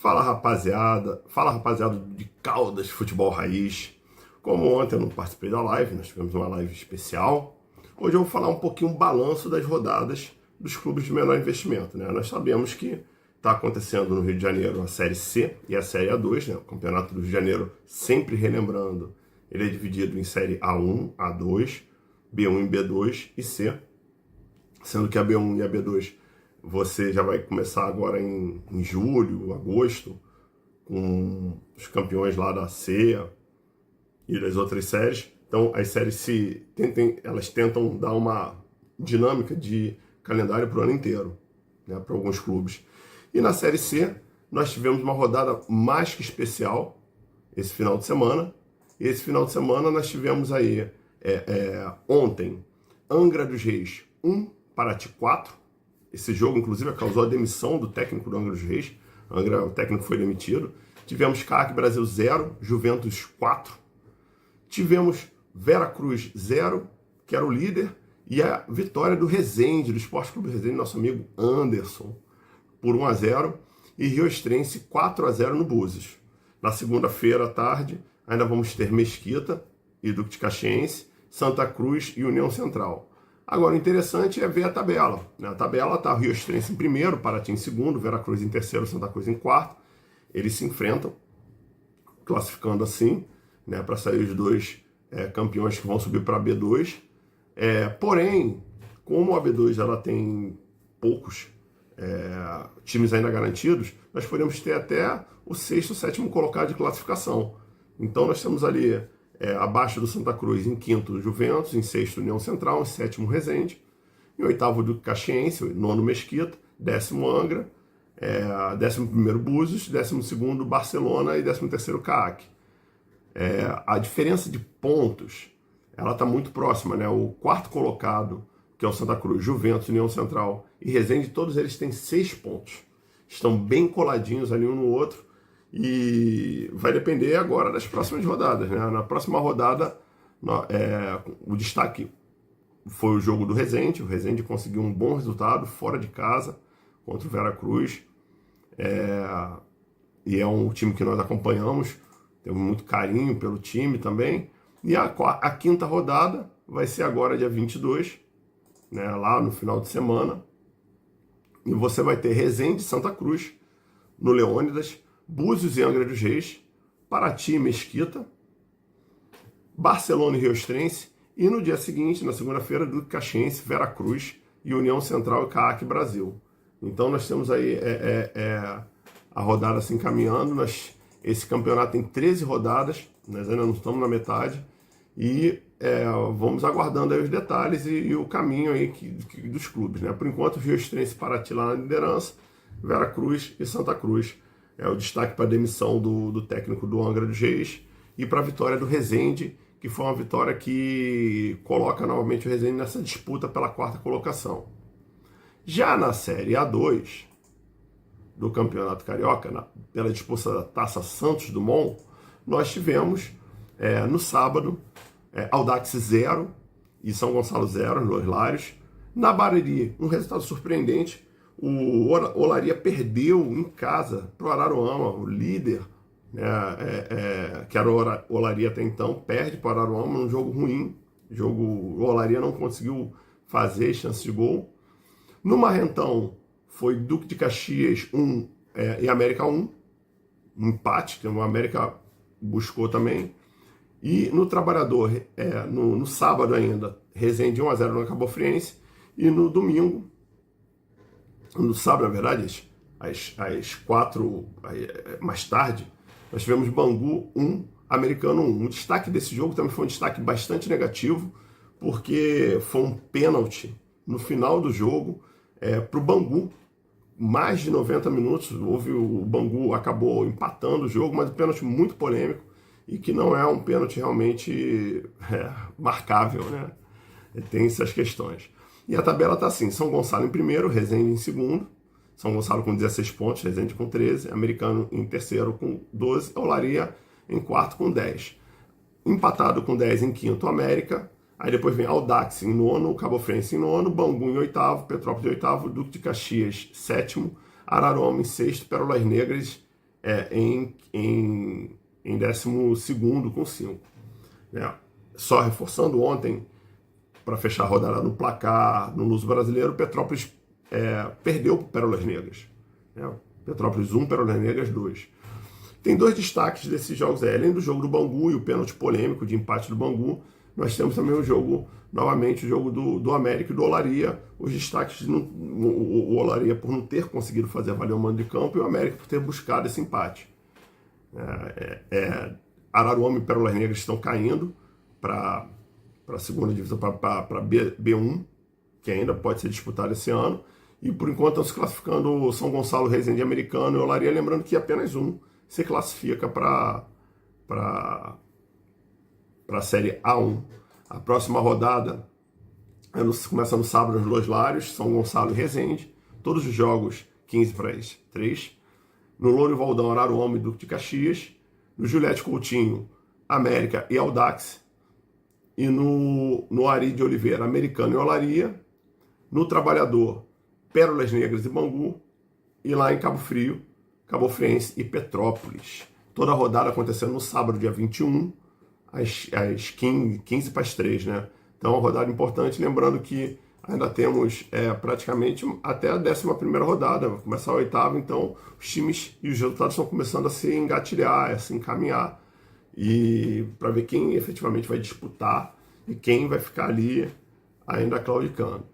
Fala rapaziada de Caldas Futebol Raiz. Como ontem eu não participei da live, nós tivemos uma live especial. Hoje eu vou falar um pouquinho o balanço das rodadas dos clubes de menor investimento, né? Nós sabemos que está acontecendo no Rio de Janeiro a Série C e a Série A2, né? O Campeonato do Rio de Janeiro, sempre relembrando, ele é dividido em Série A1, A2, B1 e B2 e C, sendo que a B1 e a B2 você já vai começar agora em julho, agosto, com os campeões lá da C e das outras séries. Então, as séries elas tentam dar uma dinâmica de calendário para o ano inteiro, né, para alguns clubes. E na Série C, nós tivemos uma rodada mais que especial esse final de semana. E esse final de semana nós tivemos aí, ontem, Angra dos Reis 1, Paraty 4. Esse jogo, inclusive, causou a demissão do técnico do Angra dos Reis. O técnico foi demitido. Tivemos CAC Brasil 0, Juventus 4. Tivemos Veracruz 0, que era o líder, e a vitória do Resende, do Esporte Clube Resende, nosso amigo Anderson, por 1-0. E Rio Estrense 4-0 no Búzios. Na segunda-feira à tarde, ainda vamos ter Mesquita e Duque de Caxiense, Santa Cruz e União Central. Agora, o interessante é ver a tabela. A tabela está Rio Estrense em primeiro, Paraty em segundo, Veracruz em terceiro, Santa Cruz em quarto. Eles se enfrentam, classificando assim, né, para sair os dois campeões que vão subir para a B2. Porém, como a B2 ela tem poucos times ainda garantidos, nós podemos ter até o sexto, sétimo colocado de classificação. Então, nós temos ali abaixo do Santa Cruz, em quinto, Juventus, em sexto, União Central, em sétimo, Resende, em oitavo, Duque Caxiense, nono, Mesquita, décimo, Angra, 11º, Búzios, 12º, Barcelona e 13º, CAAC. A diferença de pontos, ela está muito próxima, né? O quarto colocado, que é o Santa Cruz, Juventus, União Central e Resende, todos eles têm 6 pontos. Estão bem coladinhos ali um no outro. E vai depender agora das próximas rodadas, né? Na próxima rodada, o destaque foi o jogo do Resende. O Resende conseguiu um bom resultado fora de casa contra o Veracruz. E é um time que nós acompanhamos, temos muito carinho pelo time também. E a quinta rodada vai ser agora dia 22, né? Lá no final de semana. E você vai ter Resende e Santa Cruz no Leônidas, Búzios e Angra dos Reis, Paraty e Mesquita, Barcelona e Rio Estrense, e no dia seguinte, na segunda-feira, Duque Caxiense, Veracruz e União Central e CAAC Brasil. Então nós temos aí a rodada se encaminhando. Esse campeonato tem 13 rodadas, nós ainda não estamos na metade, e vamos aguardando aí os detalhes e o caminho aí dos clubes, né? Por enquanto, Rio Estrense e Paraty lá na liderança, Veracruz e Santa Cruz. O destaque para a demissão do técnico do Angra dos Reis e para a vitória do Resende, que foi uma vitória que coloca novamente o Resende nessa disputa pela quarta colocação. Já na Série A2 do Campeonato Carioca, pela disputa da Taça Santos Dumont, nós tivemos no sábado Audax 0 e São Gonçalo 0, Los Lários. Na Bariri, um resultado surpreendente. O Olaria perdeu em casa para o Araruama, o líder, né, que era o Olaria até então, perde para o Araruama num jogo ruim. O Olaria não conseguiu fazer chance de gol. No Marrentão, foi Duque de Caxias 1 e América 1, um empate, que o América buscou também. E no Trabalhador, no sábado ainda, Resende 1-0 no Cabo Friense. E no domingo, no sábado, na verdade, às 4 mais tarde, nós tivemos Bangu 1, Americano 1. O destaque desse jogo também foi um destaque bastante negativo, porque foi um pênalti no final do jogo para o Bangu. Mais de 90 minutos, o Bangu acabou empatando o jogo, mas um pênalti muito polêmico e que não é um pênalti realmente marcável, né? Tem essas questões. E a tabela está assim: São Gonçalo em primeiro, Resende em segundo, São Gonçalo com 16 pontos, Resende com 13, Americano em terceiro com 12, Olaria em quarto com 10. Empatado com 10 em quinto, América. Aí depois vem Audax em nono, Cabo Friense em nono, Bangu em oitavo, Petrópolis em oitavo, Duque de Caxias sétimo, Araruama em sexto, Pérolas Negras em 12º com 5. Né? Só reforçando, ontem, para fechar a rodada no placar no Luso Brasileiro, o Petrópolis perdeu para Pérolas Negras. Né? Petrópolis 1, Pérolas Negras 2. Tem dois destaques desses jogos aí. Além do jogo do Bangu e o pênalti polêmico de empate do Bangu, nós temos também o jogo, novamente, o jogo do América e do Olaria. Os destaques, o Olaria por não ter conseguido fazer valer o mando de campo e o América por ter buscado esse empate. Araruama e Pérolas Negras estão caindo para a segunda divisão, para B1, que ainda pode ser disputado esse ano. E por enquanto estão se classificando São Gonçalo, Resende Americano e Olaria, lembrando que apenas um se classifica para a Série A1. A próxima rodada começa no sábado nos Los Lários, São Gonçalo e Resende. Todos os jogos 15-3. No Louro e Valdão, Araruama e Duque de Caxias. No Juliette Coutinho, América e Audax. E no Ari de Oliveira, Americano e Olaria. No Trabalhador, Pérolas Negras e Bangu. E lá em Cabo Frio, Cabo Friense e Petrópolis. Toda a rodada acontecendo no sábado, dia 21, às 15:03, né? Então, uma rodada importante, lembrando que ainda temos praticamente até a 11ª rodada, vai começar a 8ª, então os times e os resultados estão começando a se engatilhar, a se encaminhar, e para ver quem efetivamente vai disputar e quem vai ficar ali ainda claudicando.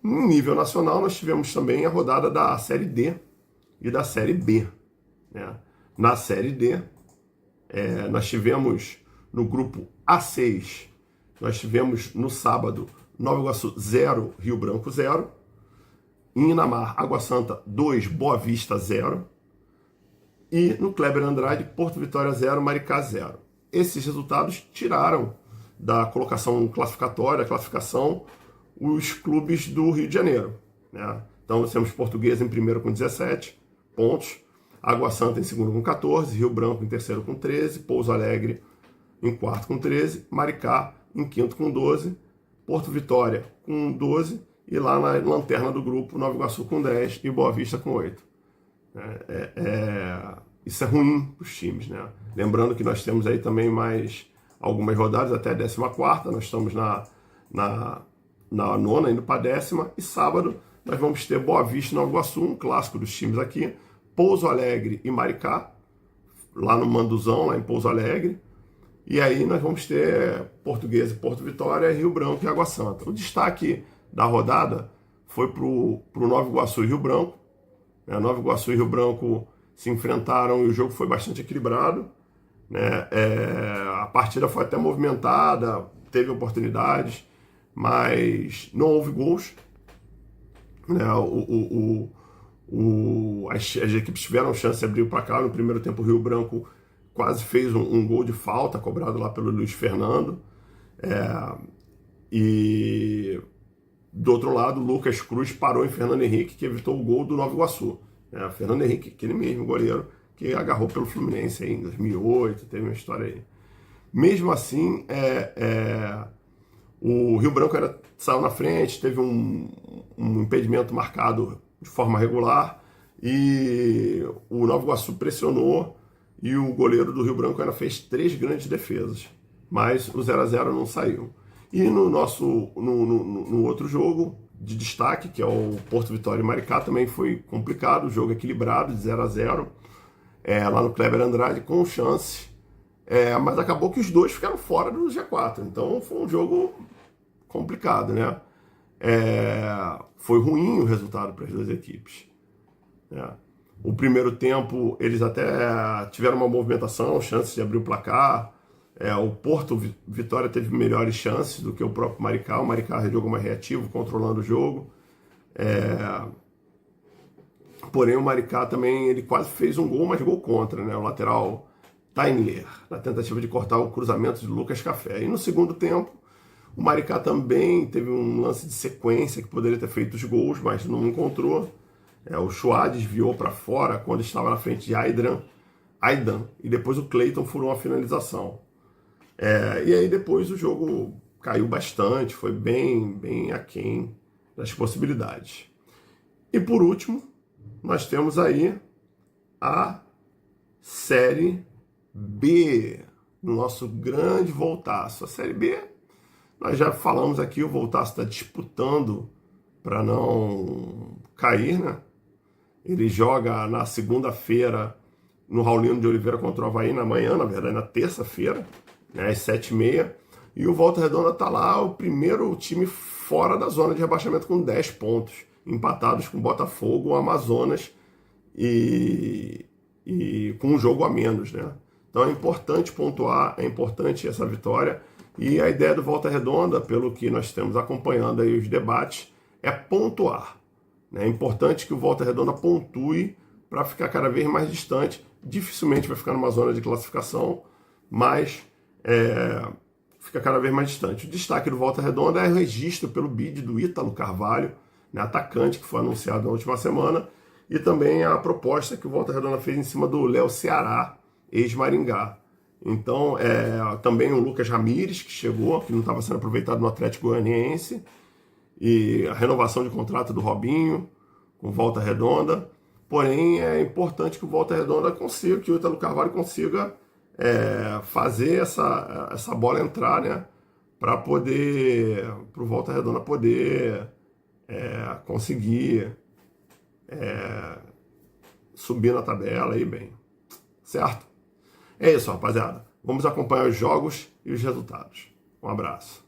No nível nacional, nós tivemos também a rodada da Série D e da Série B. Né? Na Série D, nós tivemos no grupo A6, nós tivemos no sábado Nova Iguaçu 0, Rio Branco 0, em Inamar, Água Santa 2, Boa Vista 0, e no Kleber Andrade, Porto Vitória 0, Maricá 0. Esses resultados tiraram da colocação classificatória, classificação, os clubes do Rio de Janeiro. Né? Então nós temos Portuguesa em primeiro com 17 pontos, Água Santa em segundo com 14, Rio Branco em terceiro com 13, Pouso Alegre em quarto com 13, Maricá em quinto com 12, Porto Vitória com 12 e lá na lanterna do grupo Nova Iguaçu com 10 e Boa Vista com 8. Isso é ruim para os times, né? Lembrando que nós temos aí também mais algumas rodadas até a 14ª, nós estamos na 9ª, indo para a 10ª, e sábado nós vamos ter Boa Vista e Nova Iguaçu, um clássico dos times aqui, Pouso Alegre e Maricá, lá no Manduzão, lá em Pouso Alegre, e aí nós vamos ter Portuguesa e Porto Vitória, Rio Branco e Água Santa. O destaque da rodada foi para o Nova Iguaçu e Rio Branco. Nova Iguaçu e Rio Branco se enfrentaram e o jogo foi bastante equilibrado. Né? A partida foi até movimentada, teve oportunidades, mas não houve gols. Né? As equipes tiveram chance de abrir o placar. No primeiro tempo, o Rio Branco quase fez um gol de falta, cobrado lá pelo Luiz Fernando. E do outro lado, Lucas Cruz parou em Fernando Henrique, que evitou o gol do Nova Iguaçu. Fernando Henrique, aquele mesmo goleiro que agarrou pelo Fluminense aí em 2008, teve uma história aí. Mesmo assim, o Rio Branco saiu na frente, teve um impedimento marcado de forma regular e o Nova Iguaçu pressionou e o goleiro do Rio Branco ainda fez 3 grandes defesas, mas o 0-0 não saiu. E no outro jogo de destaque, que é o Porto Vitória e Maricá, também foi complicado, o jogo equilibrado, de 0-0, lá no Kleber Andrade, com chance, mas acabou que os dois ficaram fora do G4, então foi um jogo complicado, né? Foi ruim o resultado para as duas equipes. O primeiro tempo, eles até tiveram uma movimentação, chances de abrir o placar. O Porto Vitória teve melhores chances do que o próprio Maricá. O Maricá jogou mais reativo, controlando o jogo. Porém, o Maricá também ele quase fez um gol, mas gol contra, né? O lateral Tainler, na tentativa de cortar o cruzamento de Lucas Café. E no segundo tempo, o Maricá também teve um lance de sequência que poderia ter feito os gols, mas não encontrou. O Chua desviou para fora quando estava na frente de Aidan, e depois o Cleiton furou uma finalização. E aí depois o jogo caiu bastante, foi bem aquém das possibilidades. E por último, nós temos aí a Série B, no nosso grande Voltaço. A Série B, nós já falamos aqui, o Voltaço está disputando para não cair, né? Ele joga na segunda-feira no Raulino de Oliveira contra o Avaí, na manhã, na verdade, na terça-feira, né, às 7h30. E o Volta Redonda está lá, o primeiro time fora da zona de rebaixamento com 10 pontos, empatados com Botafogo, Amazonas e com um jogo a menos, né? Então é importante pontuar, é importante essa vitória. E a ideia do Volta Redonda, pelo que nós estamos acompanhando aí os debates, é pontuar. É importante que o Volta Redonda pontue para ficar cada vez mais distante. Dificilmente vai ficar numa zona de classificação, mas fica cada vez mais distante. O destaque do Volta Redonda é o registro pelo bid do Ítalo Carvalho, né, atacante, que foi anunciado na última semana, e também a proposta que o Volta Redonda fez em cima do Léo Ceará, ex-Maringá. Então, também o Lucas Ramires, que chegou, que não estava sendo aproveitado no Atlético Goianiense, e a renovação de contrato do Robinho, com Volta Redonda. Porém, é importante que o Volta Redonda consiga, que o Ítalo Carvalho consiga fazer essa bola entrar, né? Para o Volta Redonda poder conseguir subir na tabela aí bem. Certo? É isso, rapaziada. Vamos acompanhar os jogos e os resultados. Um abraço.